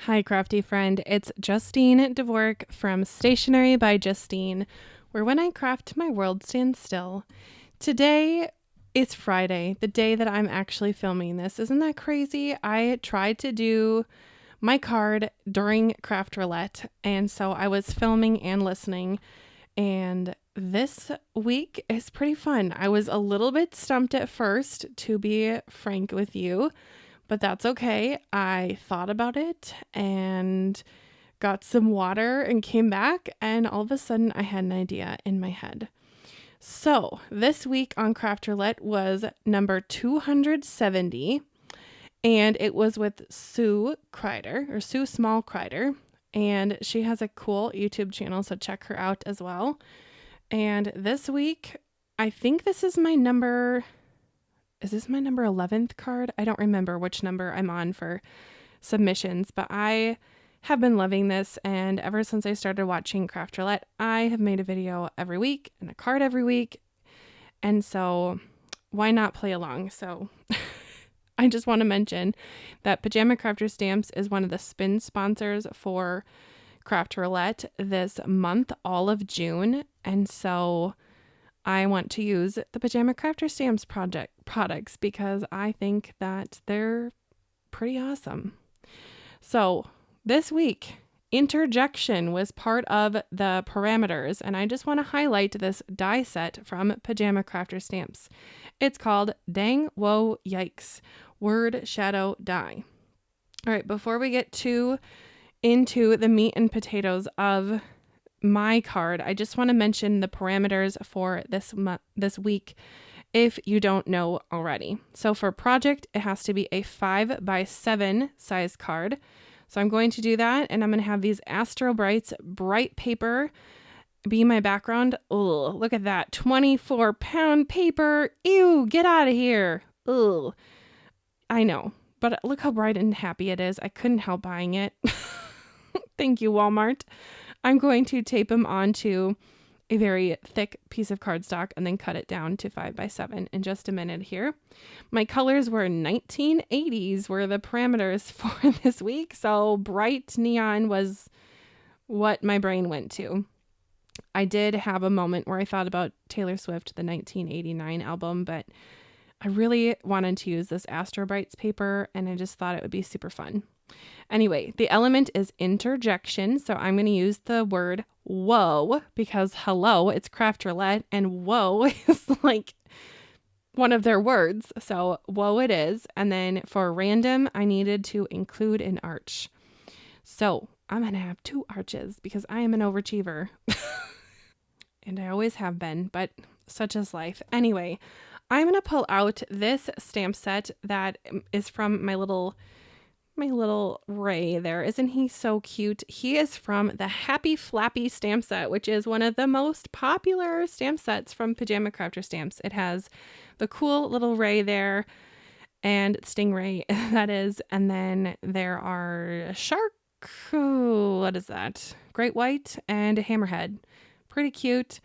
Hi, crafty friend. It's Justine Dvorak from Stationery by Justine, where when I craft, my world stands still. Today, it's Friday, the day that I'm actually filming this. Isn't that crazy? I tried to do my card during Craft Roulette, and so I was filming and listening, and this week is pretty fun. I was a little bit stumped at first, to be frank with you, but that's okay. I thought about it and got some water and came back, and all of a sudden I had an idea in my head. So this week on Craft Roulette was number 270, and it was with Sue Kreider, or Sue Small Kreider, and she has a cool YouTube channel, so check her out as well. And this week, I think this is my number... Is this my number 11th card? I don't remember which number I'm on for submissions, but I have been loving this, and ever since I started watching Craft Roulette, I have made a video every week and a card every week, and so why not play along? So I just want to mention that Pajama Crafter Stamps is one of the spin sponsors for Craft Roulette this month, all of June, and so I want to use the Pajama Crafter Stamps products because I think that they're pretty awesome. So this week, Interjection was part of the parameters, and I just want to highlight this die set from Pajama Crafter Stamps. It's called Dang Whoa Yikes Word Shadow Die. All right, before we get too into the meat and potatoes of my card, I just want to mention the parameters for this week if you don't know already. So for project, it has to be a 5x7 size card. So I'm going to do that, and I'm going to have these Astro Brights bright paper be my background. Oh, look at that, 24-pound paper. Ew, get out of here. Ugh. I know, but look how bright and happy it is. I couldn't help buying it. Thank you, Walmart. I'm going to tape them onto a very thick piece of cardstock and then cut it down to 5x7 in just a minute here. My colors were 1980s were the parameters for this week. So bright neon was what my brain went to. I did have a moment where I thought about Taylor Swift, the 1989 album, but I really wanted to use this Astro Brights paper, and I just thought it would be super fun. Anyway, the element is interjection, so I'm going to use the word whoa because hello, it's Craft Roulette, and whoa is like one of their words, so whoa it is. And then for random, I needed to include an arch. So I'm going to have 2 arches because I am an overachiever. And I always have been, but such is life. Anyway, I'm going to pull out this stamp set that is from my little Ray there. Isn't he so cute? He is from the Happy Flappy stamp set, which is one of the most popular stamp sets from Pajama Crafter Stamps. It has the cool little Ray there and stingray, that is. And then there are a shark. Ooh, what is that? Great white and a hammerhead. Pretty cute,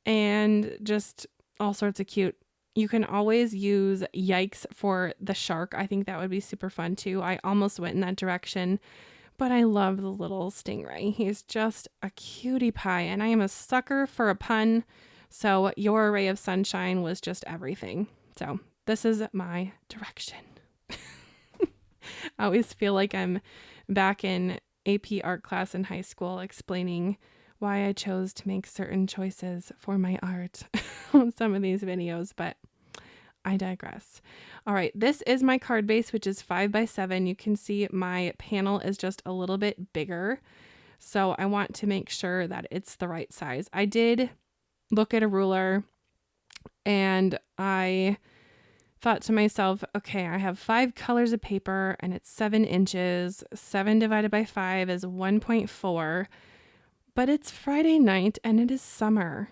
and just all sorts of cute. You can always use yikes for the shark. I think that would be super fun too. I almost went in that direction, but I love the little stingray. He's just a cutie pie, and I am a sucker for a pun. So your ray of sunshine was just everything. So this is my direction. I always feel like I'm back in AP art class in high school explaining why I chose to make certain choices for my art on some of these videos, but I digress. All right, this is my card base, which is 5x7. You can see my panel is just a little bit bigger, so I want to make sure that it's the right size. I did look at a ruler, and I thought to myself, okay, I have 5 colors of paper, and it's 7 inches. 7 divided by 5 is 1.4. But it's Friday night and it is summer,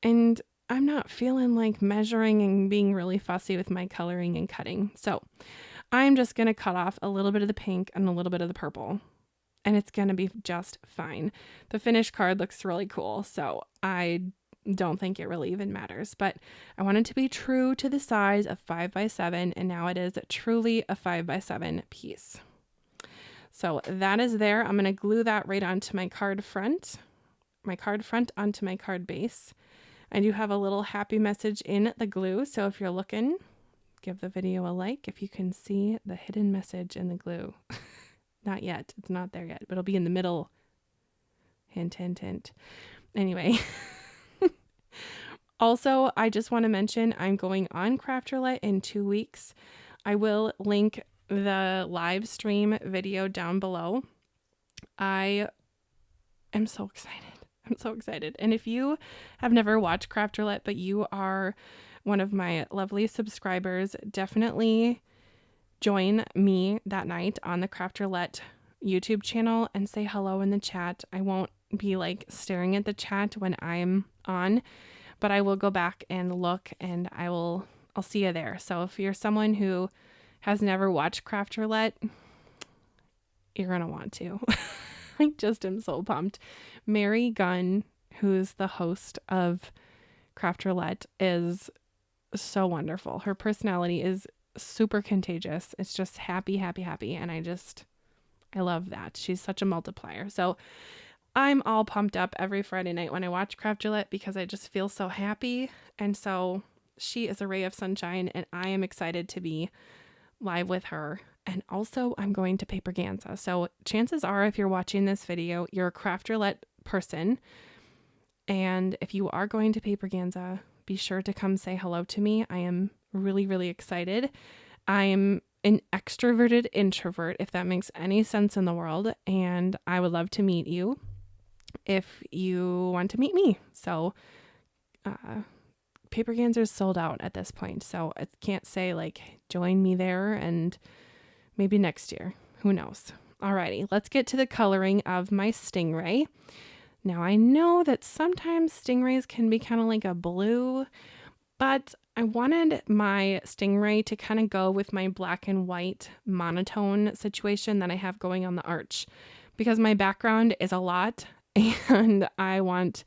and I'm not feeling like measuring and being really fussy with my coloring and cutting. So I'm just going to cut off a little bit of the pink and a little bit of the purple, and it's going to be just fine. The finished card looks really cool, so I don't think it really even matters, but I wanted to be true to the size of 5x7, and now it is truly a 5x7 piece. So that is there. I'm going to glue that right onto my card front onto my card base. I do have a little happy message in the glue. So if you're looking, give the video a like if you can see the hidden message in the glue. Not yet. It's not there yet, but it'll be in the middle. Hint, hint, hint. Anyway. Also, I just want to mention I'm going on Craft Roulette in 2 weeks. I will link the live stream video down below. I am so excited. I'm so excited. And if you have never watched Craft Roulette, but you are one of my lovely subscribers, definitely join me that night on the Craft Roulette YouTube channel and say hello in the chat. I won't be like staring at the chat when I'm on, but I will go back and look and I'll see you there. So if you're someone who has never watched Craft Roulette, you're going to want to. I just am so pumped. Mary Gunn, who's the host of Craft Roulette, is so wonderful. Her personality is super contagious. It's just happy, happy, happy. And I love that. She's such a multiplier. So I'm all pumped up every Friday night when I watch Craft Roulette because I just feel so happy. And so she is a ray of sunshine and I am excited to be live with her. And also I'm going to Paper Ganza. So chances are if you're watching this video, you're a Craft Roulette person. And if you are going to Paper Ganza, be sure to come say hello to me. I am really, really excited. I'm an extroverted introvert, if that makes any sense in the world. And I would love to meet you if you want to meet me. So Paper Ganza is sold out at this point. So I can't say like join me there and maybe next year. Who knows? Alrighty, let's get to the coloring of my stingray. Now I know that sometimes stingrays can be kind of like a blue, but I wanted my stingray to kind of go with my black and white monotone situation that I have going on the arch because my background is a lot and I want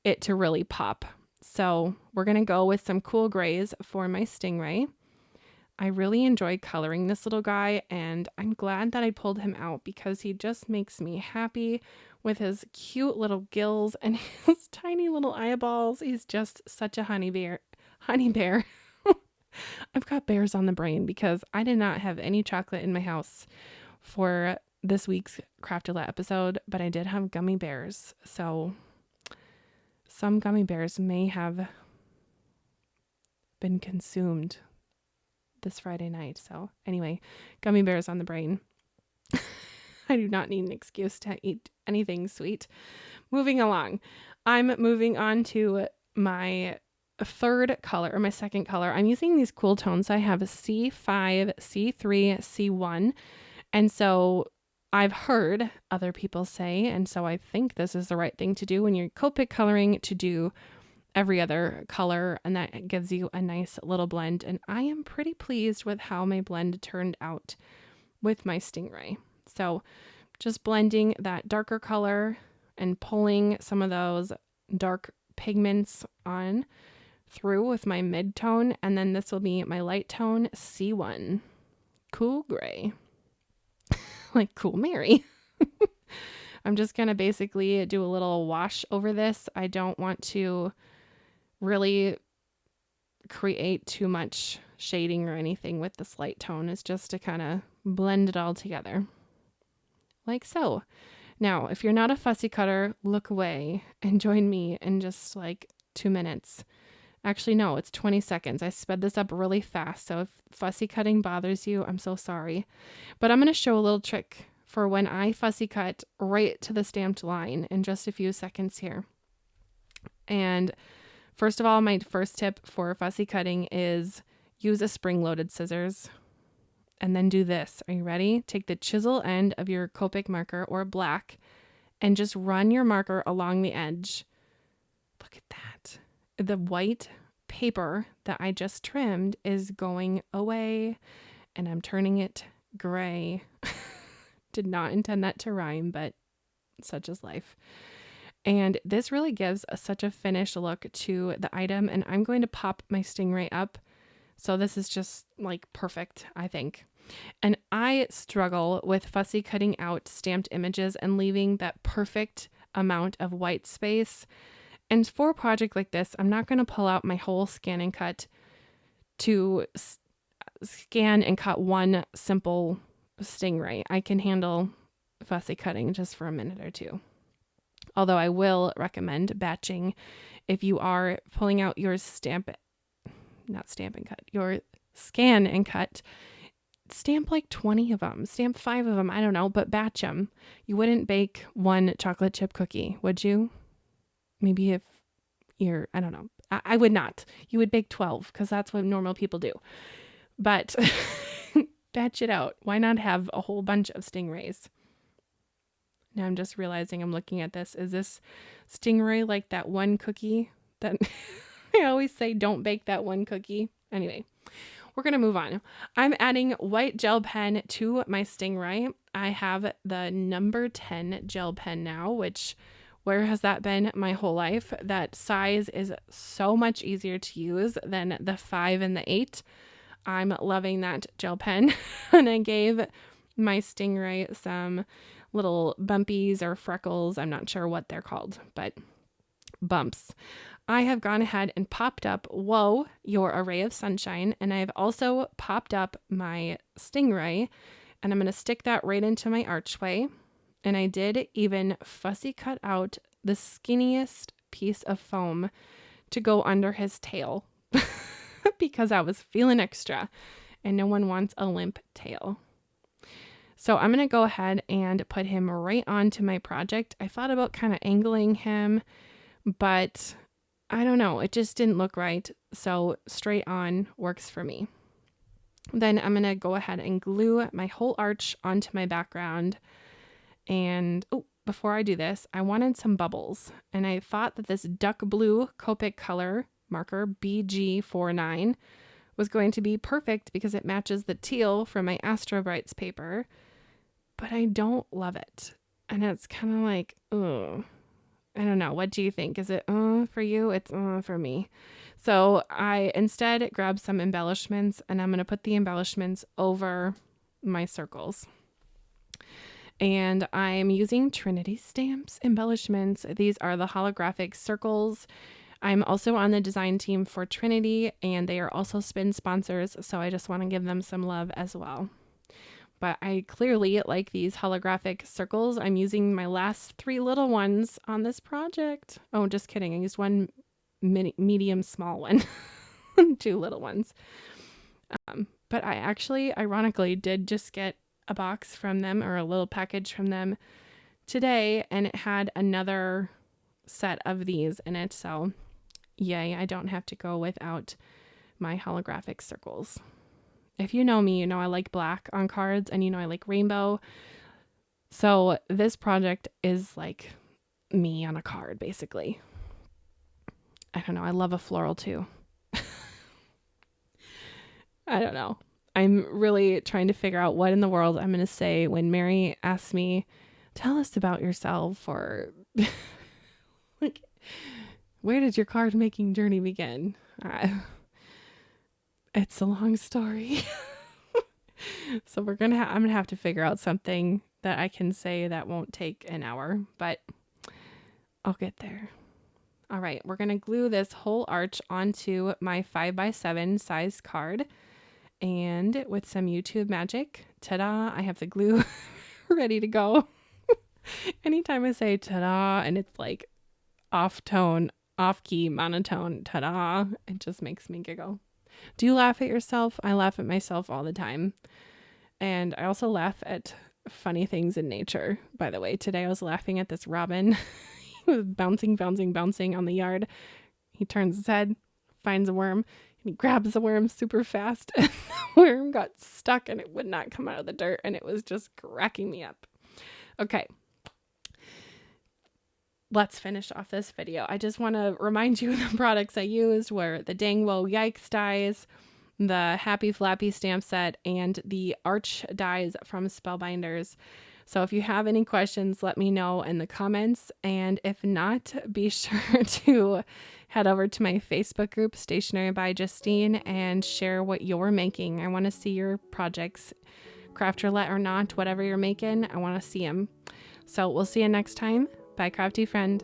it to really pop. So we're going to go with some cool grays for my stingray. I really enjoy coloring this little guy and I'm glad that I pulled him out because he just makes me happy with his cute little gills and his tiny little eyeballs. He's just such a honey bear. I've got bears on the brain because I did not have any chocolate in my house for this week's Craft Roulette episode, but I did have gummy bears. So some gummy bears may have been consumed this Friday night. So anyway, gummy bears on the brain. I do not need an excuse to eat anything sweet. Moving along. I'm moving on to my third color or my second color. I'm using these cool tones. I have C5, C3, C1. And so I've heard other people say, and so I think this is the right thing to do when you're Copic coloring, to do every other color, and that gives you a nice little blend. And I am pretty pleased with how my blend turned out with my stingray. So just blending that darker color and pulling some of those dark pigments on through with my mid-tone, and then this will be my light tone C1. Cool gray. Like Cool Mary. I'm just going to basically do a little wash over this. I don't want to really create too much shading or anything with this light tone. It's just to kind of blend it all together. Like so. Now, if you're not a fussy cutter, look away and join me in just like 2 minutes. Actually, no, it's 20 seconds. I sped this up really fast. So if fussy cutting bothers you, I'm so sorry. But I'm going to show a little trick for when I fussy cut right to the stamped line in just a few seconds here. And first of all, my first tip for fussy cutting is use a spring-loaded scissors. And then do this. Are you ready? Take the chisel end of your Copic marker or black and just run your marker along the edge. Look at that. The white paper that I just trimmed is going away and I'm turning it gray. Did not intend that to rhyme, but such is life. And this really gives such a finished look to the item, and I'm going to pop my stingray up. So this is just like perfect, I think. And I struggle with fussy cutting out stamped images and leaving that perfect amount of white space. And for a project like this, I'm not going to pull out my whole scan and cut to scan and cut one simple stingray. I can handle fussy cutting just for a minute or two. Although I will recommend batching if you are pulling out your your scan and cut. Stamp like 20 of them, stamp 5 of them, I don't know, but batch them. You wouldn't bake one chocolate chip cookie, would you? Maybe if I don't know. I would not. You would bake 12 because that's what normal people do. But batch it out. Why not have a whole bunch of stingrays? Now I'm just realizing I'm looking at this. Is this stingray like that one cookie that I always say don't bake that one cookie? Anyway, we're going to move on. I'm adding white gel pen to my stingray. I have the number 10 gel pen now, which where has that been my whole life? That size is so much easier to use than the 5 and the 8. I'm loving that gel pen. And I gave my stingray some little bumpies or freckles. I'm not sure what they're called, but bumps. I have gone ahead and popped up, whoa, your array of sunshine. And I've also popped up my stingray, and I'm going to stick that right into my archway. And I did even fussy cut out the skinniest piece of foam to go under his tail because I was feeling extra and no one wants a limp tail. So I'm going to go ahead and put him right onto my project. I thought about kind of angling him, but I don't know. It just didn't look right. So straight on works for me. Then I'm going to go ahead and glue my whole arch onto my background. And before I do this, I wanted some bubbles. And I thought that this duck blue Copic color marker BG49 was going to be perfect because it matches the teal from my Astro Brights paper. But I don't love it. And it's kind of like, ugh. I don't know. What do you think? Is it for you? It's for me. So I instead grabbed some embellishments, and I'm going to put the embellishments over my circles. And I'm using Trinity Stamps embellishments. These are the holographic circles. I'm also on the design team for Trinity, and they are also spin sponsors, so I just want to give them some love as well. But I clearly like these holographic circles. I'm using my last 3 little ones on this project. Oh, just kidding. I used one medium small one, 2 little ones. But I actually, ironically, did just get a box from them, or a little package from them today, and it had another set of these in it. So yay, I don't have to go without my holographic circles. If you know me, you know I like black on cards, and you know I like rainbow. So this project is like me on a card, basically. I don't know. I love a floral too. I don't know. I'm really trying to figure out what in the world I'm going to say when Mary asks me, tell us about yourself, or like, where did your card making journey begin? It's a long story. So I'm going to have to figure out something that I can say that won't take an hour, but I'll get there. All right, we're going to glue this whole arch onto my 5x7 size card. And with some YouTube magic, ta-da, I have the glue ready to go. Anytime I say ta-da and it's like off tone, off key, monotone, ta-da, it just makes me giggle. Do you laugh at yourself? I laugh at myself all the time. And I also laugh at funny things in nature. By the way, today I was laughing at this robin. He was bouncing on the yard. He turns his head, finds a worm, and he grabs the worm super fast. And the worm got stuck and it would not come out of the dirt. And it was just cracking me up. Okay. Let's finish off this video. I just want to remind you the products I used were the Dang Whoa Yikes dies, the Happy Flappy stamp set, and the Arch dies from Spellbinders. So if you have any questions, let me know in the comments. And if not, be sure to head over to my Facebook group, Stationery by Justine, and share what you're making. I want to see your projects, craft roulette or not, whatever you're making, I want to see them. So we'll see you next time. Bye, crafty friend.